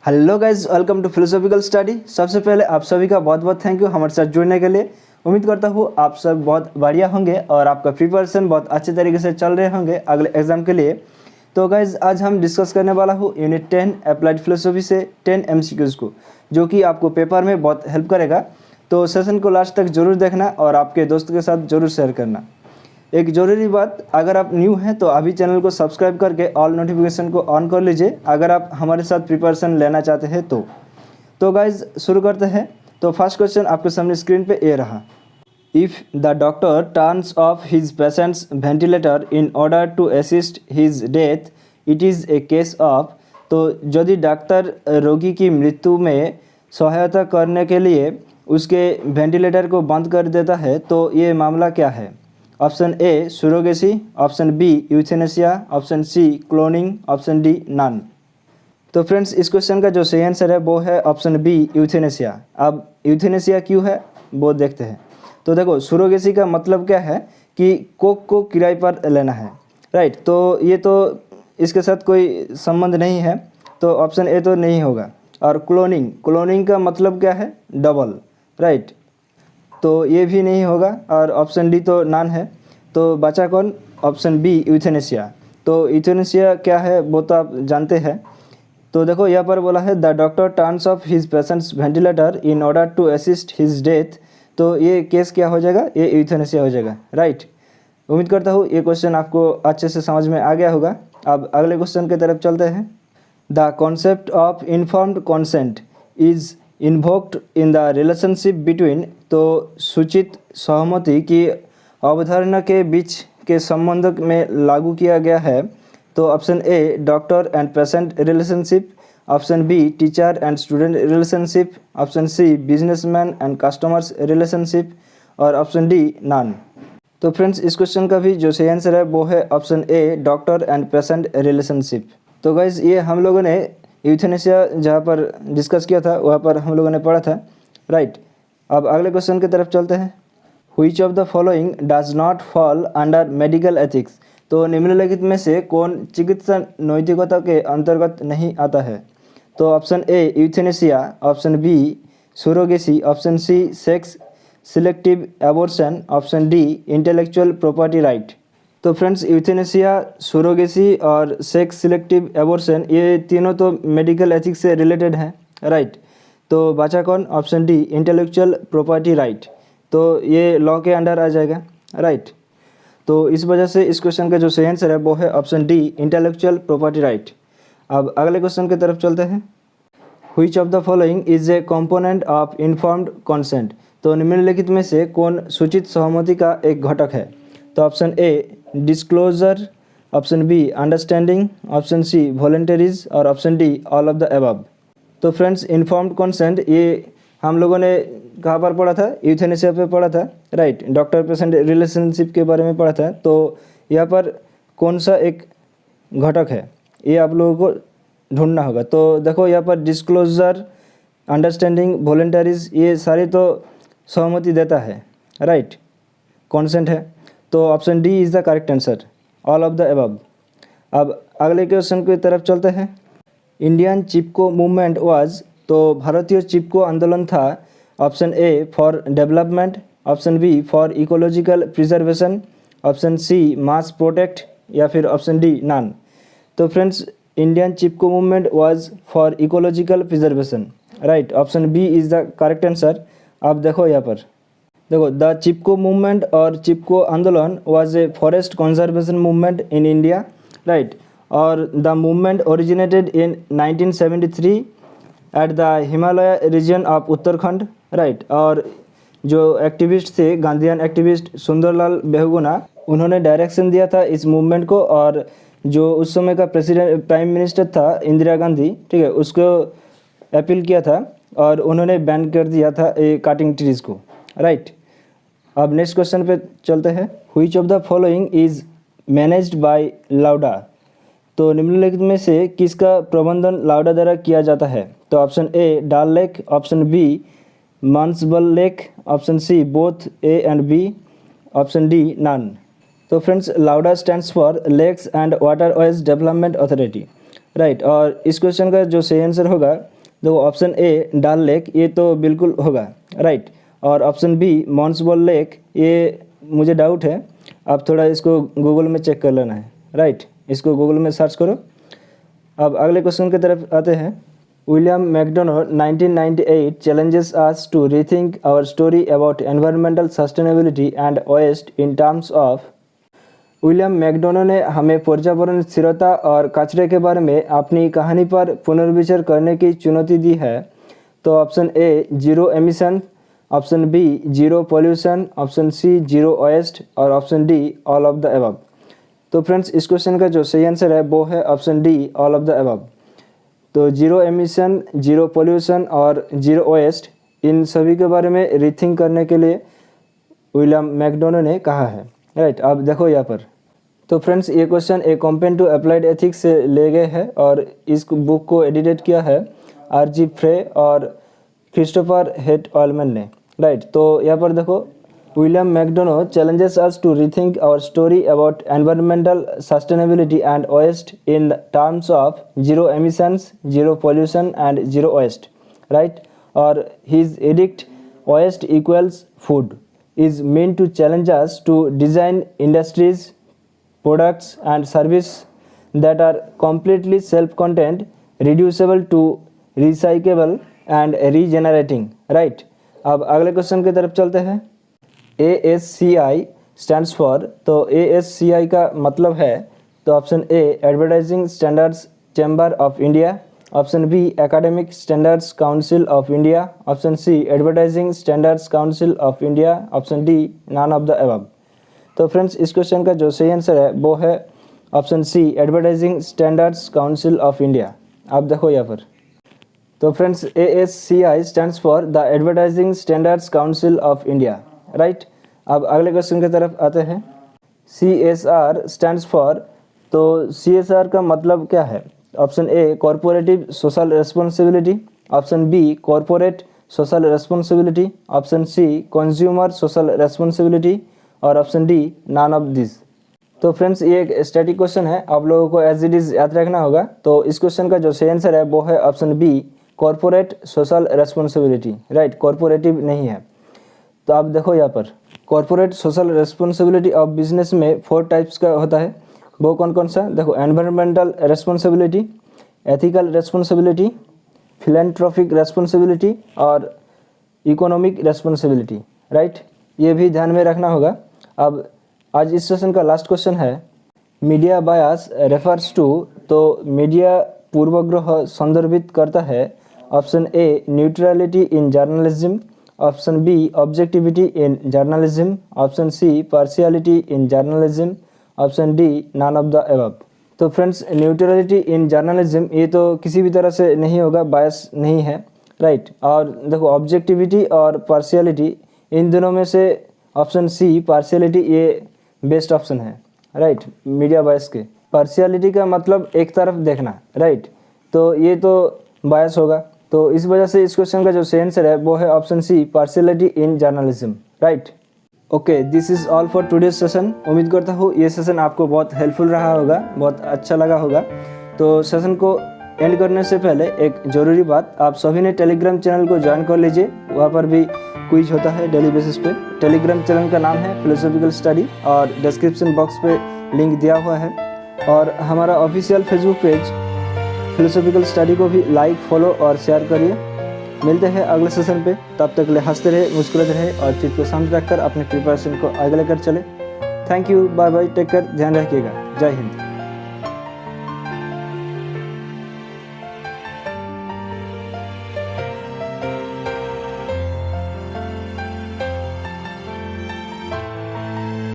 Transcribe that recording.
Hello guys, welcome to philosophical study. सबसे पहले आप सभी का बहुत बहुत थैंक यू हमारे साथ जुड़ने के लिए। उम्मीद करता हूँ आप सब बहुत बढ़िया होंगे और आपका प्रिपरेशन बहुत अच्छे तरीके से चल रहे होंगे अगले एग्जाम के लिए। तो गाइज आज हम डिस्कस करने वाला हूँ यूनिट 10 अप्लाइड फिलोसॉफी से 10 MCQs को, जो कि आपको पेपर में बहुत हेल्प करेगा। तो सेशन को लास्ट तक जरूर देखना और आपके दोस्त के साथ जरूर शेयर करना। एक ज़रूरी बात, अगर आप न्यू हैं तो अभी चैनल को सब्सक्राइब करके ऑल नोटिफिकेशन को ऑन कर लीजिए अगर आप हमारे साथ प्रिपरेशन लेना चाहते हैं तो गाइज शुरू करते हैं। तो फर्स्ट क्वेश्चन आपके सामने स्क्रीन पे ये रहा। If the doctor turns off his patient's ventilator in order to assist his death it is a case of. तो यदि डॉक्टर रोगी की मृत्यु में सहायता करने के लिए उसके वेंटिलेटर को बंद कर देता है तो ये मामला क्या है? Option A surrogacy, option B euthanasia, option C cloning, option D none. तो फ्रेंड्स इस क्वेश्चन का जो सही आंसर है वो है ऑप्शन बी यूथेनेसिया। अब यूथेनेसिया क्यों है वो देखते हैं। तो देखो, सुरोगेसी का मतलब क्या है कि कोक को किराए पर लेना है, राइट। तो ये तो इसके साथ कोई संबंध नहीं है, तो ऑप्शन ए तो नहीं होगा। और क्लोनिंग का मतलब क्या है? Double, right. तो ये भी नहीं होगा और ऑप्शन डी तो नॉन है। तो बचा कौन? Option B euthanasia. तो यूथेनेसिया क्या है वो तो आप जानते हैं। तो देखो यहाँ पर बोला है the doctor turns off his patient's ventilator in order to assist his death. तो ये केस क्या हो जाएगा? ये यूथेनेसिया हो जाएगा, राइट। उम्मीद करता हूँ ये क्वेश्चन आपको अच्छे से समझ में आ गया होगा। अब अगले क्वेश्चन की तरफ चलते हैं। The concept of informed consent is invoked in the relationship between. तो सूचित सहमति की अवधारणा के बीच के संबंध में लागू किया गया है। तो option A doctor and patient relationship, option B teacher and student relationship, option C businessman and customers relationship और ऑप्शन डी नॉन। तो फ्रेंड्स इस क्वेश्चन का भी जो सही आंसर है वो है option A doctor and patient relationship. तो गाइज ये हम लोगों ने यूथेनेसिया जहाँ पर डिस्कस किया था वहाँ पर हम लोगों ने पढ़ा था, राइट। अब अगले क्वेश्चन की तरफ चलते हैं। Which of the following does not fall under medical ethics. तो निम्नलिखित में से कौन चिकित्सा नैतिकता के अंतर्गत नहीं आता है? तो option A euthanasia, option B surrogacy, option C sex selective abortion, option D intellectual property right. तो फ्रेंड्स यूथेनेसिया, सुरोगेसी और सेक्स सिलेक्टिव एबॉर्शन ये तीनों तो मेडिकल एथिक्स से रिलेटेड हैं, राइट। तो बचा कौन? Option D intellectual property right. तो ये लॉ के अंडर आ जाएगा, राइट। तो इस वजह से इस क्वेश्चन का जो सही आंसर है वो है option D intellectual property right. अब अगले क्वेश्चन की तरफ चलते हैं। Which of the following is a component of informed consent. तो निम्नलिखित में से कौन सूचित सहमति का एक घटक है? तो option A disclosure, option B understanding, option C voluntaries और option D all of the above. तो फ्रेंड्स इन्फॉर्म्ड कंसेंट ये हम लोगों ने कहाँ पर पढ़ा था? यूथेनेसिया पे पढ़ा था, राइट। डॉक्टर पेशेंट रिलेशनशिप के बारे में पढ़ा था। तो यहाँ पर कौन सा एक घटक है ये आप लोगों को ढूंढना होगा। तो देखो यहाँ पर डिस्क्लोजर, अंडरस्टैंडिंग, वॉलंटरीज ये सारे तो सहमति देता है, राइट, कॉन्सेंट है। तो option D is the correct answer, all of the above. अब अगले क्वेश्चन की तरफ चलते हैं। Indian Chipko movement was. तो भारतीय चिपको आंदोलन था option A for development, option B for ecological preservation, option C mass protect या फिर ऑप्शन डी नॉन। तो friends Indian Chipko movement was for ecological preservation, right. Option B is the correct answer. आप देखो यहाँ पर देखो, द चिपको मूवमेंट और चिपको आंदोलन was a forest conservation movement in India, right. और the movement originated in 1973 at the Himalaya region of Uttarakhand, right. और जो एक्टिविस्ट थे, गांधीयन एक्टिविस्ट सुंदरलाल बहुगुणा, उन्होंने डायरेक्शन दिया था इस मूवमेंट को। और जो उस समय का प्राइम मिनिस्टर था इंदिरा गांधी, ठीक है, उसको अपील किया था और उन्होंने बैन कर दिया था ये काटिंग ट्रीज़ को, राइट। अब नेक्स्ट क्वेश्चन पे चलते हैं। Which of the following is managed by लाउडा। तो निम्नलिखित में से किसका प्रबंधन लाउडा द्वारा किया जाता है? तो option A Dal lake, option B Manasbal lake, option C both A and B, option D none. तो फ्रेंड्स लाउडा stands for lakes and waterways development authority. Right. और इस क्वेश्चन का जो सही आंसर होगा देखो ऑप्शन ए डाल लेक, ये तो बिल्कुल होगा, राइट। और ऑप्शन बी मॉन्सबॉल लेक, ये मुझे डाउट है, आप थोड़ा इसको गूगल में चेक कर लेना है, राइट। इसको गूगल में सर्च करो। अब अगले क्वेश्चन की तरफ आते हैं। William McDonough 1998 challenges us to rethink our story about environmental sustainability and waste in terms of। William McDonough ने हमें पर्यावरण स्थिरता और कचरे के बारे में अपनी कहानी पर पुनर्विचार करने की चुनौती दी है। तो option A zero emission, option B zero pollution, option C zero waste और option D all of the above. तो फ्रेंड्स इस क्वेश्चन का जो सही आंसर है वो है option D all of the above. तो जीरो एमिशन, जीरो पॉल्यूशन और जीरो वेस्ट, इन सभी के बारे में रीथिंक करने के लिए विलियम मैकडोनो ने कहा है, राइट। अब देखो यहाँ पर, तो फ्रेंड्स ये question a compare to applied ethics से ले गए हैं और इस बुक को एडिटेड किया है आर.जी. फ्रे और क्रिस्टोफर हेट ऑलमैन ने, राइट। तो यहाँ पर देखो William McDonough challenges us to rethink our story about environmental sustainability and waste in terms of zero emissions, zero pollution and zero waste, right? Or his edict waste equals food is meant to challenge us to design industries, products and service that are completely self-contained, reducible to recyclable and regenerating, right? अब अगले question की तरफ चलते हैं। ASCI stands for, तो ASCI का मतलब है, तो option A advertising standards chamber of India, option B academic standards council of India, option C advertising standards council of India, option D none of the above. तो friends इस question का जो सही आंसर है वो है option C advertising standards council of India. आप देखो यहाँ पर, तो friends ASCI stands for the advertising standards council of India, right. अब अगले क्वेश्चन की तरफ आते हैं। CSR स्टैंड्स फॉर, तो CSR का मतलब क्या है? Option A corporative social responsibility, option B corporate social responsibility, option C consumer social responsibility और option D none of this. तो फ्रेंड्स ये एक स्टैटिक क्वेश्चन है, आप लोगों को एज इट इज़ याद रखना होगा। तो इस क्वेश्चन का जो सही आंसर है वो है option B corporate social responsibility, right. Corporative नहीं है। तो आप देखो यहाँ पर corporate social responsibility of business में 4 टाइप्स का होता है। वो कौन कौन सा? देखो environmental responsibility, ethical responsibility, philanthropic responsibility और इकोनॉमिक रेस्पॉन्सिबिलिटी, राइट। ये भी ध्यान में रखना होगा। अब आज इस सेशन का लास्ट क्वेश्चन है, मीडिया बायस रेफर्स टू, तो मीडिया पूर्वाग्रह संदर्भित करता है। Option A neutrality in journalism, option B objectivity in journalism, option C partiality in journalism, option D none of the above. तो फ्रेंड्स न्यूट्रलिटी इन जर्नलिज्म ये तो किसी भी तरह से नहीं होगा, बायस नहीं है, राइट। और देखो ऑब्जेक्टिविटी और पार्शियलिटी इन दोनों में से ऑप्शन सी पार्शियलिटी ये बेस्ट ऑप्शन है, राइट। मीडिया बायस के पार्शियलिटी का मतलब एक तरफ देखना, राइट। तो ये तो बायस होगा। तो इस वजह से इस क्वेश्चन का जो सही आंसर है वो है option C partiality in journalism, right. Okay, this is all for today's session. उम्मीद करता हूँ ये सेशन आपको बहुत हेल्पफुल रहा होगा, बहुत अच्छा लगा होगा। तो सेशन को एंड करने से पहले एक ज़रूरी बात, आप सभी ने टेलीग्राम चैनल को ज्वाइन कर लीजिए। वहाँ पर भी क्विज होता है डेली बेसिस पे। टेलीग्राम चैनल का नाम है फिलोसॉफिकल स्टडी और डिस्क्रिप्शन बॉक्स पे लिंक दिया हुआ है। और हमारा official Facebook page philosophical study को भी लाइक, फॉलो और शेयर करिए। मिलते हैं अगले सेशन पे, तब तक ले हंसते रहे, मुस्कुराते रहे और चीज़ को शांत रखकर अपने प्रिपरेशन को आगे लेकर चले। Thank you, bye bye, take care, ध्यान रखिएगा। जय हिंद।